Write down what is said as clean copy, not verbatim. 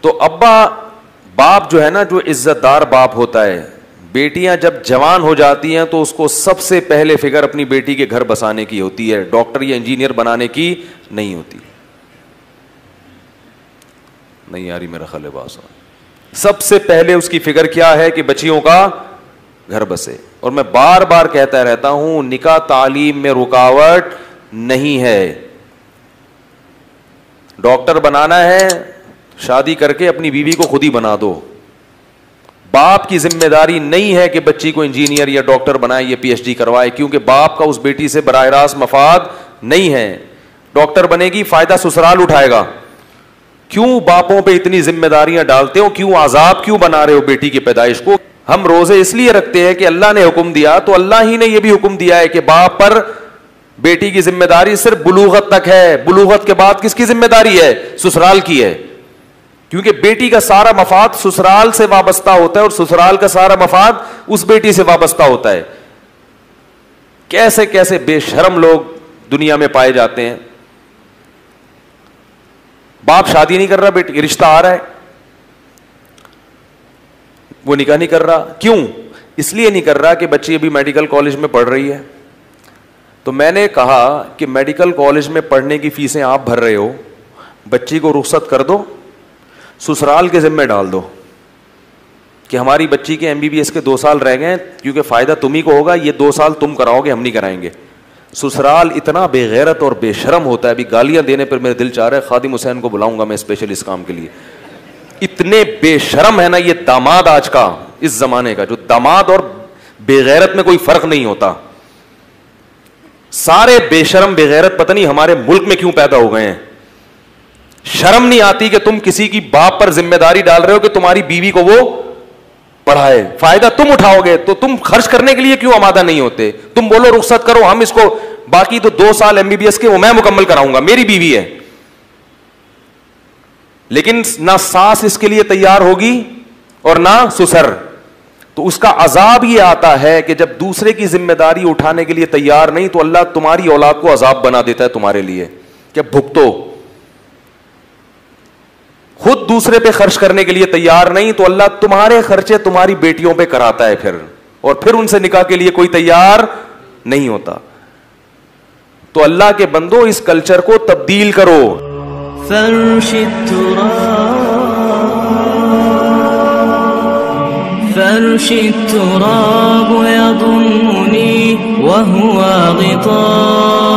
تو ابا باپ جو ہے نا, جو عزت دار باپ ہوتا ہے, بیٹیاں جب جوان ہو جاتی ہیں تو اس کو سب سے پہلے فکر اپنی بیٹی کے گھر بسانے کی ہوتی ہے, ڈاکٹر یا انجینئر بنانے کی نہیں ہوتی. نہیں آ رہی میرا خیال ہے بات. سب سے پہلے اس کی فکر کیا ہے کہ بچیوں کا گھر بسے. اور میں بار بار کہتا رہتا ہوں, نکاح تعلیم میں رکاوٹ نہیں ہے. ڈاکٹر بنانا ہے, شادی کر کے اپنی بیوی کو خود ہی بنا دو. باپ کی ذمہ داری نہیں ہے کہ بچی کو انجینئر یا ڈاکٹر بنائے یا پی ایچ ڈی کروائے, کیونکہ باپ کا اس بیٹی سے براہ راست مفاد نہیں ہے. ڈاکٹر بنے گی, فائدہ سسرال اٹھائے گا. کیوں باپوں پہ اتنی ذمہ داریاں ڈالتے ہو, کیوں عذاب کیوں بنا رہے ہو بیٹی کی پیدائش کو؟ ہم روزے اس لیے رکھتے ہیں کہ اللہ نے حکم دیا, تو اللہ ہی نے یہ بھی حکم دیا ہے کہ باپ پر بیٹی کی ذمہ داری صرف بلوغت تک ہے. بلوغت کے بعد کس کی ذمہ داری ہے؟ سسرال کی ہے. کیونکہ بیٹی کا سارا مفاد سسرال سے وابستہ ہوتا ہے, اور سسرال کا سارا مفاد اس بیٹی سے وابستہ ہوتا ہے. کیسے کیسے بے شرم لوگ دنیا میں پائے جاتے ہیں. باپ شادی نہیں کر رہا, بیٹی رشتہ آ رہا ہے, وہ نکاح نہیں کر رہا. کیوں؟ اس لیے نہیں کر رہا کہ بچی ابھی میڈیکل کالج میں پڑھ رہی ہے. تو میں نے کہا کہ میڈیکل کالج میں پڑھنے کی فیسیں آپ بھر رہے ہو, بچی کو رخصت کر دو, سسرال کے ذمہ ڈال دو کہ ہماری بچی کے MBBS کے 2 سال رہ گئے, کیونکہ فائدہ تم ہی کو ہوگا, یہ 2 سال تم کراؤ گے, ہم نہیں کرائیں گے. سسرال اتنا بے غیرت اور بے شرم ہوتا ہے, ابھی گالیاں دینے پر میرے دل چاہ رہا ہے خادم حسین کو بلاؤں گا میں اسپیشل اس کام کے لیے. اتنے بے شرم ہے نا یہ داماد آج کا, اس زمانے کا, جو داماد اور بے غیرت میں کوئی فرق نہیں ہوتا. سارے بے شرم بے غیرت پتہ نہیں ہمارے ملک میں کیوں پیدا ہو گئے ہیں. شرم نہیں آتی کہ تم کسی کی باپ پر ذمہ داری ڈال رہے ہو کہ تمہاری بیوی کو وہ پڑھائے, فائدہ تم اٹھاؤ گے, تو تم خرچ کرنے کے لیے کیوں آمادہ نہیں ہوتے؟ تم بولو رخصت کرو, ہم اس کو باقی تو 2 سال MBBS کے وہ میں مکمل کراؤں گا, میری بیوی ہے. لیکن نہ ساس اس کے لیے تیار ہوگی اور نہ سسر. تو اس کا عذاب یہ آتا ہے کہ جب دوسرے کی ذمہ داری اٹھانے کے لیے تیار نہیں, تو اللہ تمہاری اولاد کو عذاب بنا دیتا ہے تمہارے لیے کہ بھگتو. خود دوسرے پہ خرچ کرنے کے لیے تیار نہیں, تو اللہ تمہارے خرچے تمہاری بیٹیوں پہ کراتا ہے پھر, اور پھر ان سے نکاح کے لیے کوئی تیار نہیں ہوتا. تو اللہ کے بندو اس کلچر کو تبدیل کرو. فرش التراب يضمني وهو غطاء